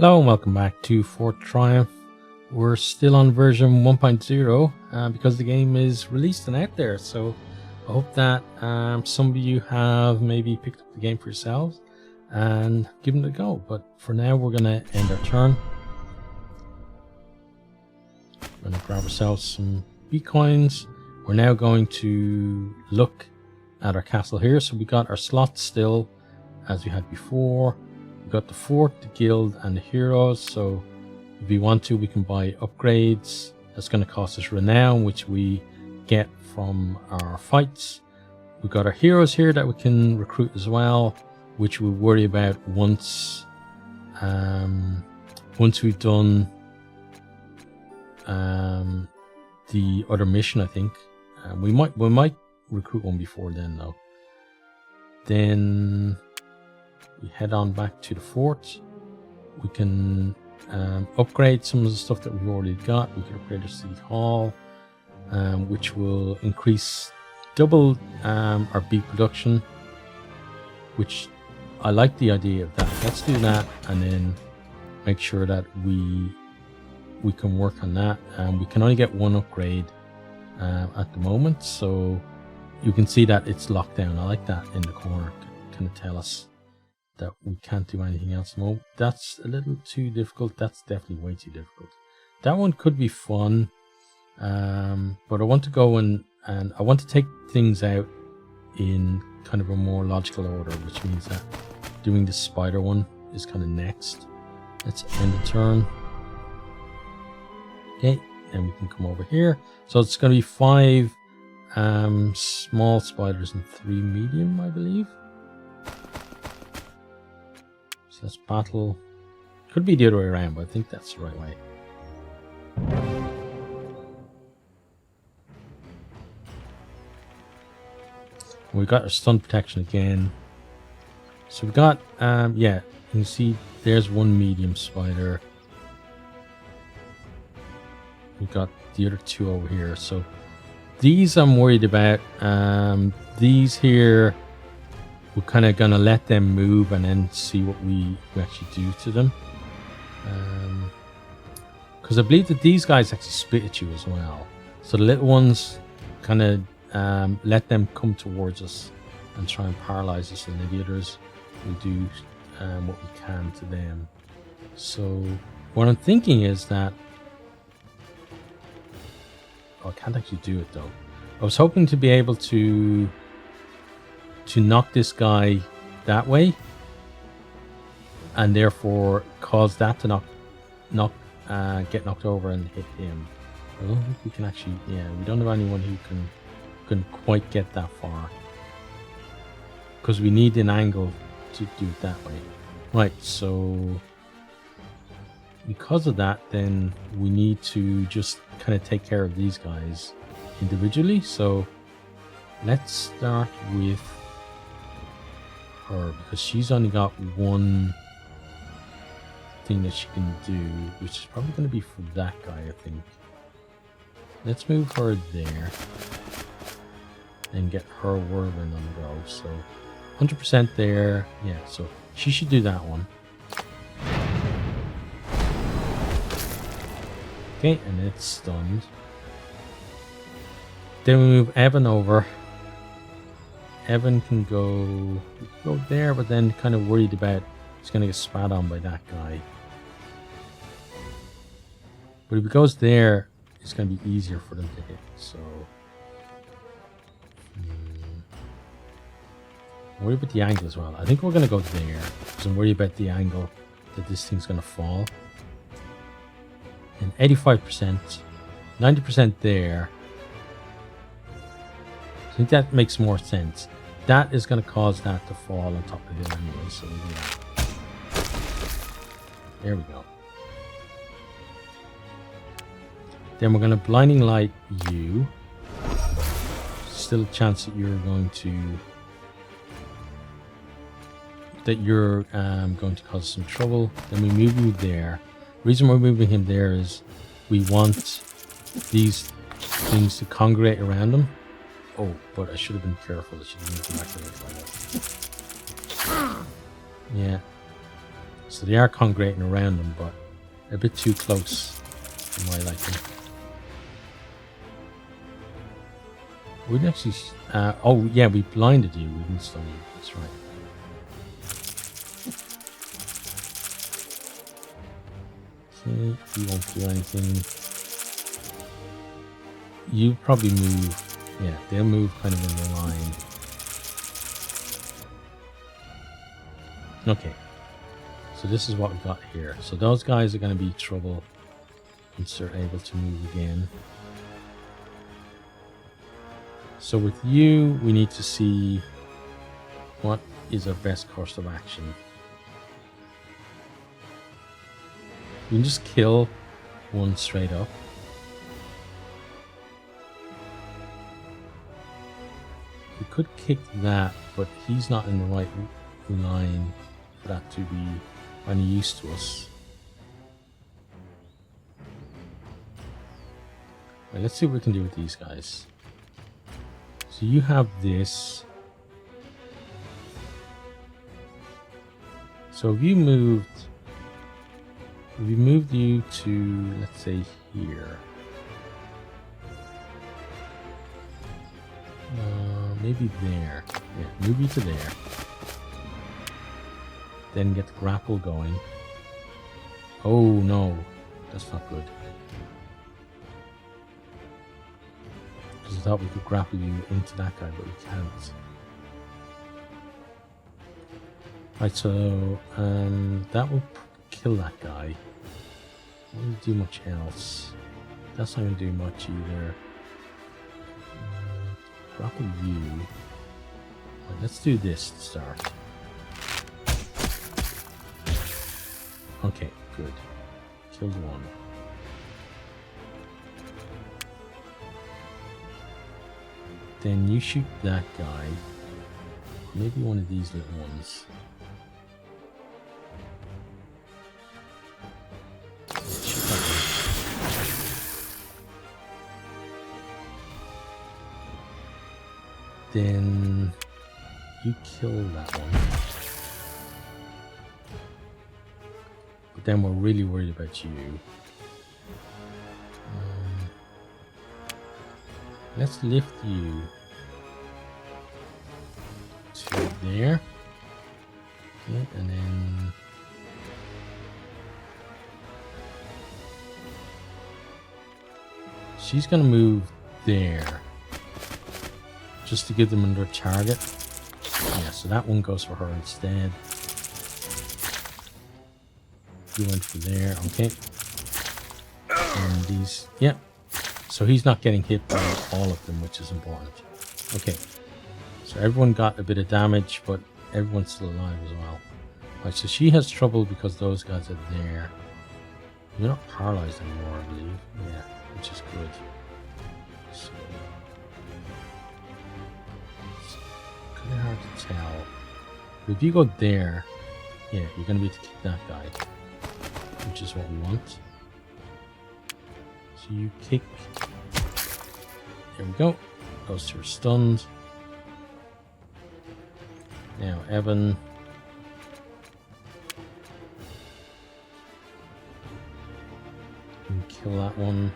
Hello and welcome back to Fort Triumph. We're still on version 1.0 because the game is released and out there. So I hope that some of you have maybe picked up the game for yourselves and given it a go. But for now, we're going to end our turn. We're going to grab ourselves some Bitcoins. We're now going to look at our castle here. So we got our slots still as we had before. We got the fort, the guild, and the heroes. So if we want to, we can buy upgrades. That's going to cost us renown, which we get from our fights. We've got our heroes here that we can recruit as well, which we'll worry about once we've done the other mission, I think. We might recruit one before then, though. Then we head on back to the fort. We can upgrade some of the stuff that we've already got. We can upgrade our city hall, which will increase double our beef production, which I like the idea of that. Let's do that and then make sure that we can work on that. We can only get one upgrade at the moment, so you can see that it's locked down. I like that in the corner, kind of tell us that we can't do anything else. No, that's a little too difficult. That's definitely way too difficult. That one could be fun, but I want to go and I want to take things out in kind of a more logical order, which means that doing the spider one is kind of next. Let's end the turn. Okay, and we can come over here. So it's going to be 5 small spiders and 3 medium, I believe. So let's battle. Could be the other way around, but I think that's the right way. We got our stun protection again. So we got yeah, you can see there's one medium spider. We got the other 2 over here. So these I'm worried about. These here, we're kind of gonna let them move and then see what we actually do to them. Because I believe that these guys actually spit at you as well. So the little ones kind of let them come towards us and try and paralyze us, and then the others will do what we can to them. So what I'm thinking is that I can't actually do it though. I was hoping to be able to knock this guy that way and therefore cause that to get knocked over and hit him. I don't think we can actually, yeah, we don't have anyone who can quite get that far because we need an angle to do it that way. Right, so because of that, then we need to just kind of take care of these guys individually. So let's start with her because she's only got one thing that she can do, which is probably going to be for that guy, I think. Let's move her there and get her whirlwind on the go. So 100% there. Yeah, so she should do that one. Okay, and it's stunned. Then we move Evan over. Evan can go there, but then kind of worried about he's going to get spat on by that guy. But if he goes there, it's going to be easier for them to hit. So worry about the angle as well. I think we're going to go there because I'm worried about the angle that this thing's going to fall. And 85%, 90% there. I think that makes more sense. That is going to cause that to fall on top of the hill anyway, so we do that. There we go. Then we're going to blinding light you. Still a chance that you're going to cause some trouble. Then we move you there. The reason we're moving him there is we want these things to congregate around him. Oh, but I should have been careful. I should have moved him back to the side. Yeah. So they are congregating around them, but a bit too close for my liking. We didn't actually... oh, yeah, we blinded you. We didn't stun you. That's right. Okay, you won't do anything. You probably move... Yeah, they'll move kind of in the line. Okay. So this is what we've got here. So those guys are going to be trouble once they're able to move again. So with you, we need to see what is our best course of action. We can just kill one straight up. We could kick that, but he's not in the right line for that to be any use to us. Right, let's see what we can do with these guys. So you have this. So if we moved you to, let's say, here. Maybe there. Yeah, move you to there. Then get the grapple going. Oh no, that's not good. Because I thought we could grapple you into that guy, but we can't. Right, so that will kill that guy. Won't do much else. That's not going to do much either. Grapple you. Right, let's do this to start. Okay, good. Killed one. Then you shoot that guy. Maybe one of these little ones. Shoot that one. Then you kill that one. But then we're really worried about you. Let's lift you to there. Okay, and then she's gonna move there just to give them another target. Yeah, so that one goes for her instead. You went for there, okay. And these, yeah. So he's not getting hit by all of them, which is important. Okay. So everyone got a bit of damage, but everyone's still alive as well. Right, so she has trouble because those guys are there. You're not paralyzed anymore, I believe. Yeah, which is good. So it's kind of hard to tell. But if you go there, yeah, you're going to be able to kick that guy, which is what we want. So you kick. There we go. Those two are stunned. Now Evan. You kill that one.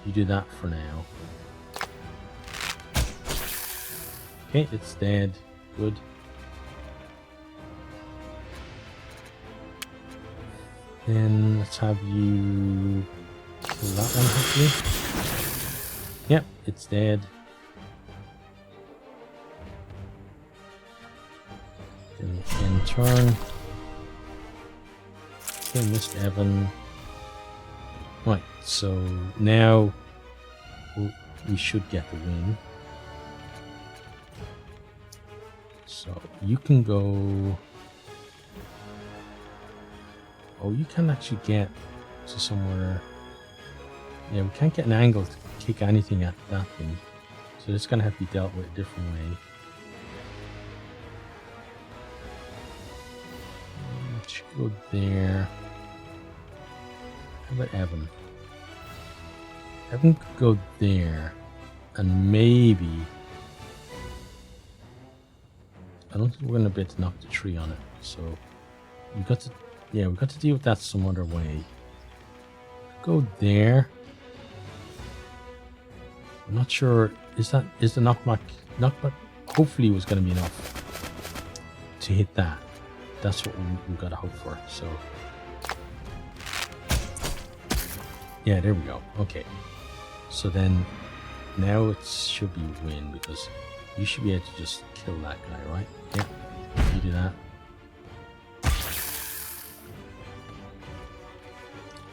You do that for now. Okay, it's dead. Good. Then let's have you kill that one, hopefully. Yep, it's dead. Then end turn. Okay, missed Evan. Right, so now we should get the win. So you can go... Oh, you can actually get to somewhere... Yeah, we can't get an angle to kick anything at that thing. So it's going to have to be dealt with a different way. Should go there. How about Evan? Evan could go there. And maybe... I don't think we're going to be able to knock the tree on it. So we've got to, yeah, we've got to deal with that some other way. Go there. I'm not sure. Is the knockback? Knockback hopefully was going to be enough to hit that. That's what we've got to hope for. So yeah, there we go. Okay. So then now it should be a win because you should be able to just kill that guy, right? Yeah. You do that.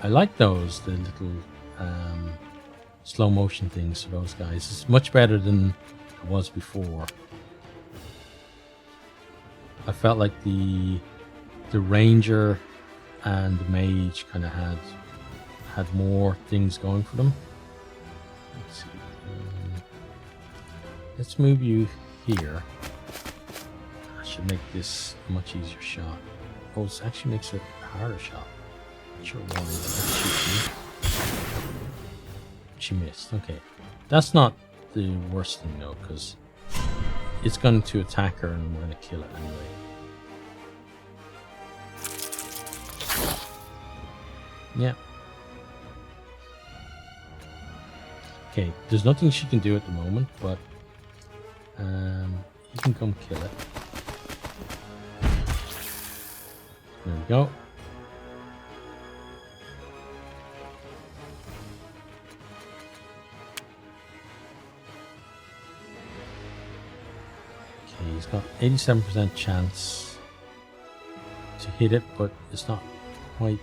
I like those, the little slow motion things for those guys. It's much better than it was before. I felt like the ranger and the mage kind of had more things going for them. Let's see. Let's move you here. I should make this a much easier shot. Oh, it actually makes it a harder shot. Sure, she missed. Okay, that's not the worst thing though, because it's going to attack her and we're going to kill it anyway. Yeah. Okay, there's nothing she can do at the moment, but you can come kill it. There we go. Okay, he's got 87% chance to hit it, but it's not quite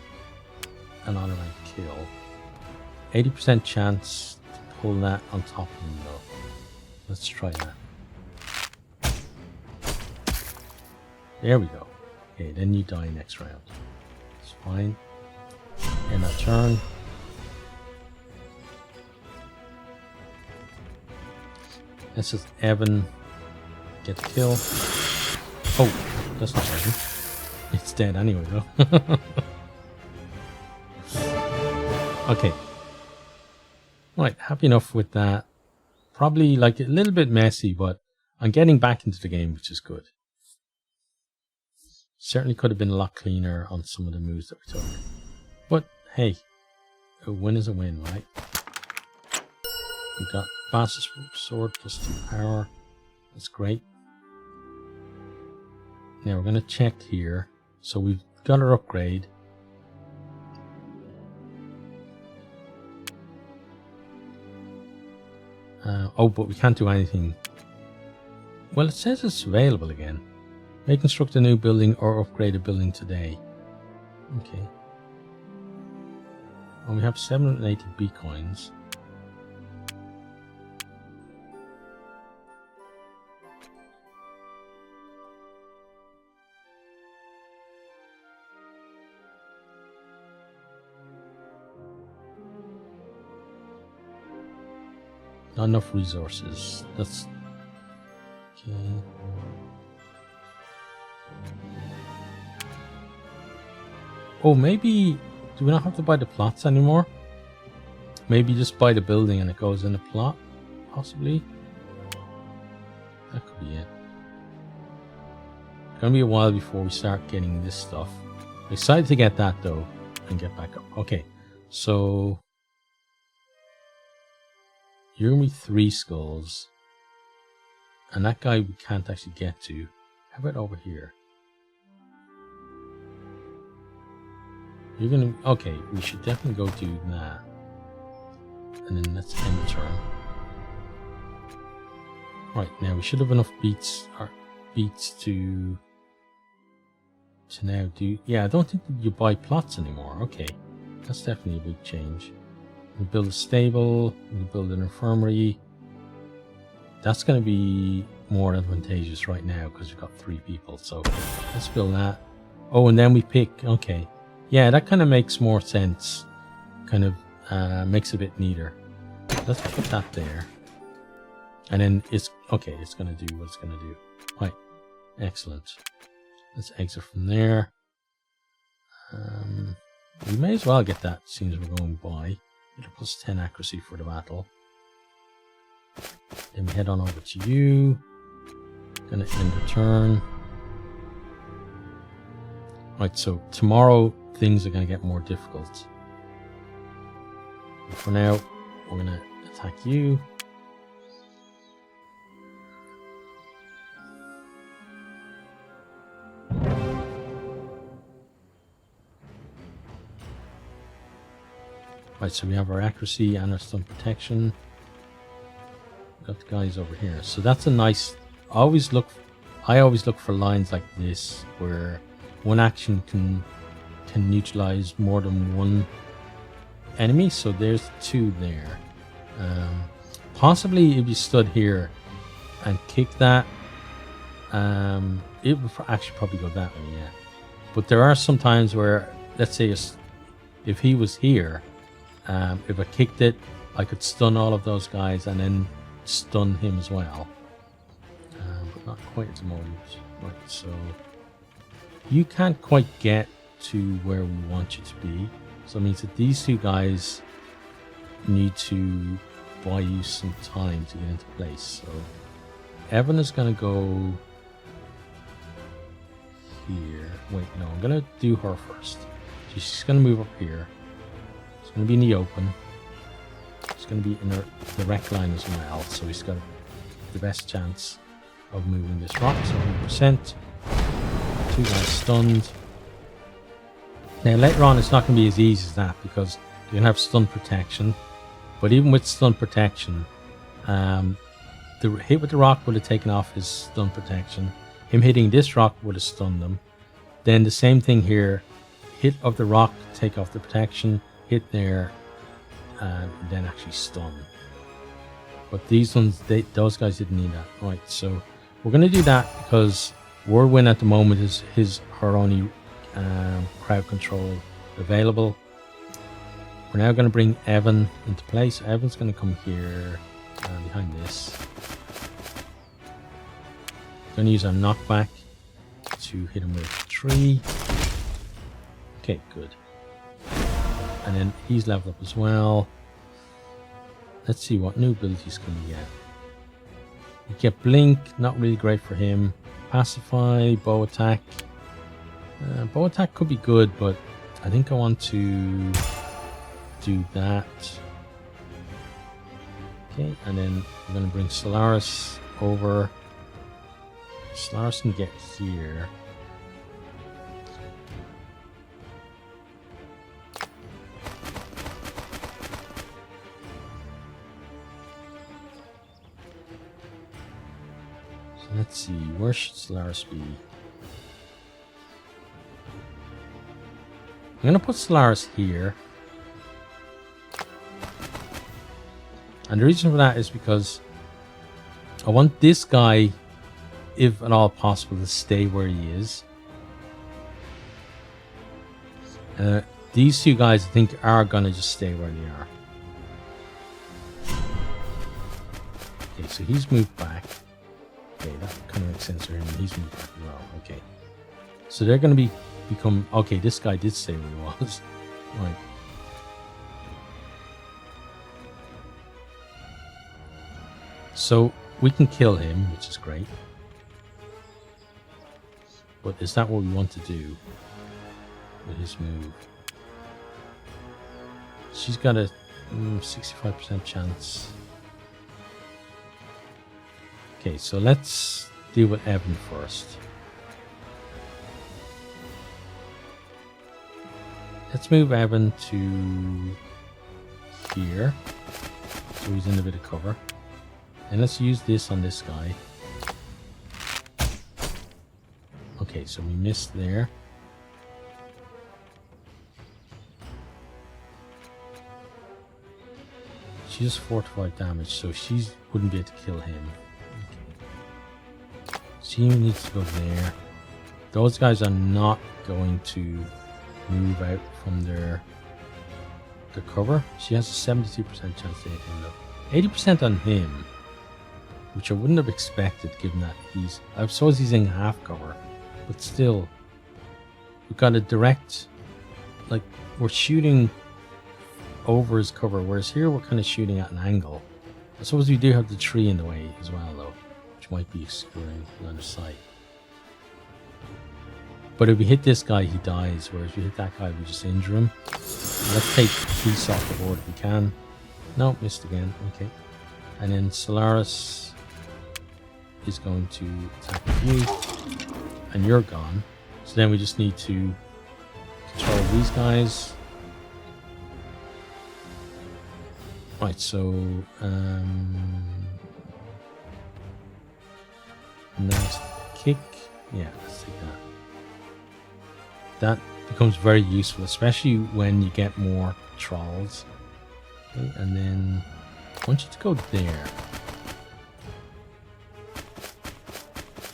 an automatic kill. 80% chance to pull that on top of him though. Let's try that. There we go. Okay, then you die next round. It's fine. End that turn. This is Evan. Get the kill. Oh, that's not working. It's dead anyway though. Okay. Right, happy enough with that. Probably like a little bit messy, but I'm getting back into the game, which is good. Certainly could have been a lot cleaner on some of the moves that we took. But hey, a win is a win, right? We got fastest sword plus 2 power. That's great. Now we're going to check here. So we've got our upgrade. Oh, but we can't do anything. Well, it says it's available again. May construct a new building or upgrade a building today. Okay. Well, we have 780 B coins. Not enough resources. That's okay. Oh, maybe do we not have to buy the plots anymore? Maybe just buy the building and it goes in a plot, possibly. That could be it. It's gonna be a while before we start getting this stuff. I'm excited to get that though and get back up. Okay, so you're gonna be 3 skulls, and that guy we can't actually get to. How about over here? You're gonna, okay, we should definitely go do that. And then let's end the turn. Right, now we should have enough beats to now do, yeah, I don't think you buy plots anymore. Okay, that's definitely a big change. We build a stable, we build an infirmary. That's going to be more advantageous right now because we've got 3 people. So let's build that. Oh, and then we pick, okay. Yeah, that kind of makes more sense. Kind of makes it a bit neater. Let's put that there. And then it's, okay, it's going to do what it's going to do. Right, excellent. Let's exit from there. We may as well get that, seeing as we're going by. Plus 10 accuracy for the battle. Then we head on over to you. Gonna end the turn. Right, so tomorrow things are gonna get more difficult. But for now, we're gonna attack you. Right, so we have our accuracy and our stun protection. Got the guys over here, so that's a nice. I always look for lines like this where one action can neutralize more than one enemy. So there's 2 there. Possibly if you stood here and kicked that, it would actually probably go that way. Yeah, but there are some times where, let's say, if he was here, if I kicked it, I could stun all of those guys and then stun him as well. But not quite at the moment. Right, so you can't quite get to where we want you to be. So it means that these 2 guys need to buy you some time to get into place. So Evan is going to go here. Wait, no, I'm going to do her first. She's going to move up here. It's going to be in the open. It's going to be in a direct line as well. So he's got the best chance of moving this rock. So 100%. 2 guys stunned. Now later on it's not going to be as easy as that because you're going to have stun protection. But even with stun protection, the hit with the rock would have taken off his stun protection. Him hitting this rock would have stunned them. Then the same thing here. Hit of the rock, take off the protection. Hit there, and then actually stun. But these ones, those guys didn't need that. Right, so we're going to do that because Whirlwind at the moment is her only crowd control available. We're now going to bring Evan into place. Evan's going to come here behind this. Going to use our knockback to hit him with a tree. Okay, good. And then he's leveled up as well. Let's see what new abilities can we get. We get Blink, not really great for him. Pacify, Bow Attack. Bow Attack could be good, but I think I want to do that. Okay, and then we're going to bring Solaris over. Solaris can get here. So let's see, where should Solaris be? I'm going to put Solaris here. And the reason for that is because I want this guy, if at all possible, to stay where he is. These 2 guys I think are going to just stay where they are. Okay, so he's moved back. Okay, that kind of makes sense for him. He's moved back as well. Okay. So they're going to become... Okay, this guy did stay where he was. Right. So we can kill him, which is great. But is that what we want to do with his move? She's got a 65% chance. Okay, so let's deal with Evan first. Let's move Evan to here. So he's in a bit of cover. And let's use this on this guy. Okay, so we missed there. She has 45 damage, so she wouldn't be able to kill him. Okay. She needs to go there. Those guys are not going to move out from their cover. She has a 72% chance to hit him though. 80% on him, which I wouldn't have expected given that I suppose he's in half cover, but still, we've got a direct, like, we're shooting over his cover, whereas here we're kind of shooting at an angle. I suppose we do have the tree in the way as well though, which might be obscuring the other side. But if we hit this guy, he dies, whereas if we hit that guy, we just injure him. Let's take peace off the board if we can. No, missed again. Okay. And then Solaris is going to attack you, and you're gone. So then we just need to control these guys. Right, so next kick. Yeah, let's take that. That becomes very useful, especially when you get more trolls. Okay, and then I want you to go there.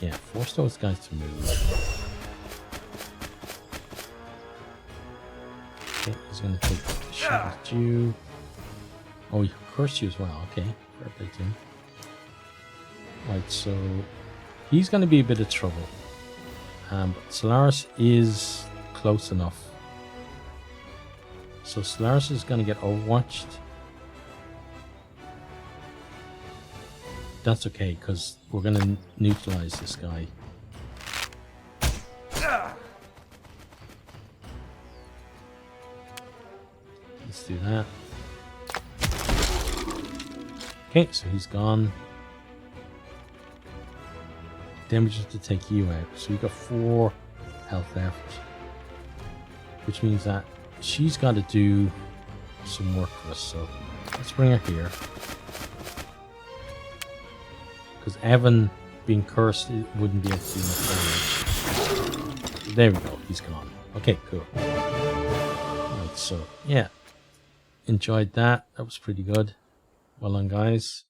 Yeah, force those guys to move. Okay, he's going to take a shot at you. Oh, he cursed you as well. Okay, fair play to him. Right, so he's going to be a bit of trouble. But Solaris is close enough. So Solaris is going to get overwatched. That's okay, because we're going to neutralize this guy. Let's do that. Okay, so he's gone. Then we just have to take you out. So we got 4 health left. Which means that she's got to do some work for us. So let's bring her here. Because Evan being cursed, it wouldn't be able to do much damage. There we go, he's gone. Okay, cool. Right, so yeah. Enjoyed that. That was pretty good. Well done, guys.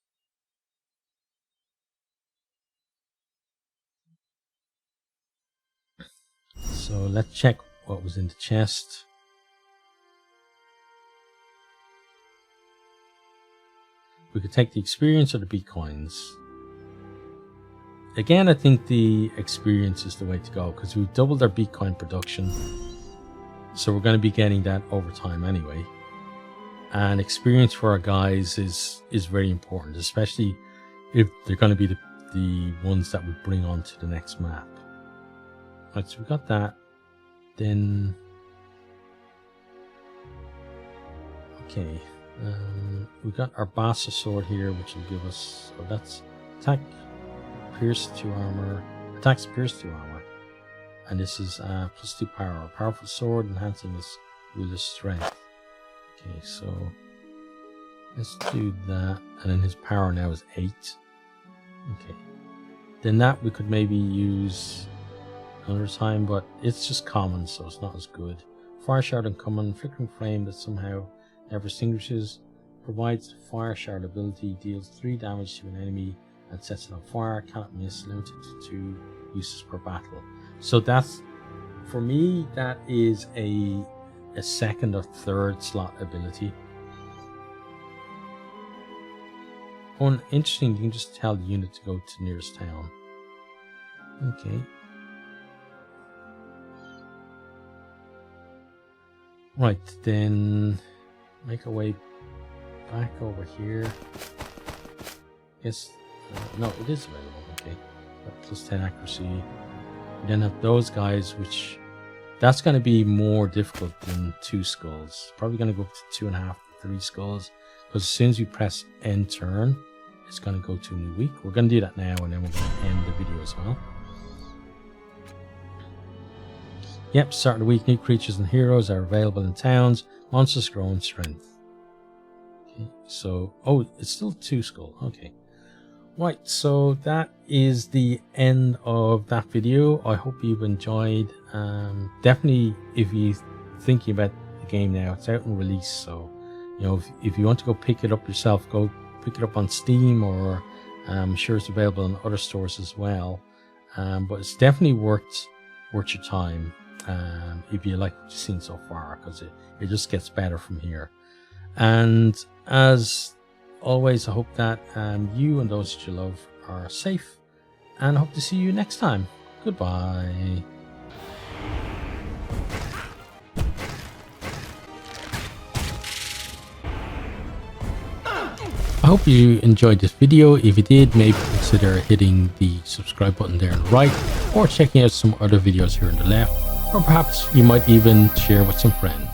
So let's check what was in the chest. We could take the experience or the bitcoins. Again, I think the experience is the way to go because we've doubled our bitcoin production. So we're going to be getting that over time anyway. And experience for our guys is very important, especially if they're going to be the ones that we bring on to the next map. Right, so we got that. Then, okay, we got our Bassa sword here, which will give us, so that's attack, pierce 2 armor, attacks pierce 2 armor. And this is plus 2 power, a powerful sword enhancing his ruler's strength. Okay, so let's do that, and then his power now is 8. Okay, then that we could maybe use another time, but it's just common, so it's not as good. Fire shard uncommon, flickering flame that somehow never extinguishes, provides fire shard ability, deals 3 damage to an enemy and sets it on fire, cannot miss, limited to 2 uses per battle. So that's, for me, that is a second or third slot ability. Oh, interesting, you can just tell the unit to go to the nearest town. Okay. Right, then make our way back over here. Yes, no, it is available. Okay, plus 10 accuracy. We then have those guys, which that's going to be more difficult than 2 skulls. Probably going to go up to 2.5, 3 skulls. Because as soon as we press end turn, it's going to go to a new week. We're going to do that now, and then we're going to end the video as well. Yep, start of the week, new creatures and heroes are available in towns. Monsters grow in strength. Okay, so, oh, it's still 2 skull. Okay. Right, so that is the end of that video. I hope you've enjoyed. Definitely, if you're thinking about the game now, it's out in release. So, you know, if you want to go pick it up yourself, go pick it up on Steam, or I'm sure it's available in other stores as well. But it's definitely worth your time. If you like what you've seen so far, because it just gets better from here. And as always, I hope that you and those that you love are safe, and I hope to see you next time. Goodbye. I hope you enjoyed this video. If you did, maybe consider hitting the subscribe button there on the right, or checking out some other videos here on the left, or perhaps you might even share with some friends.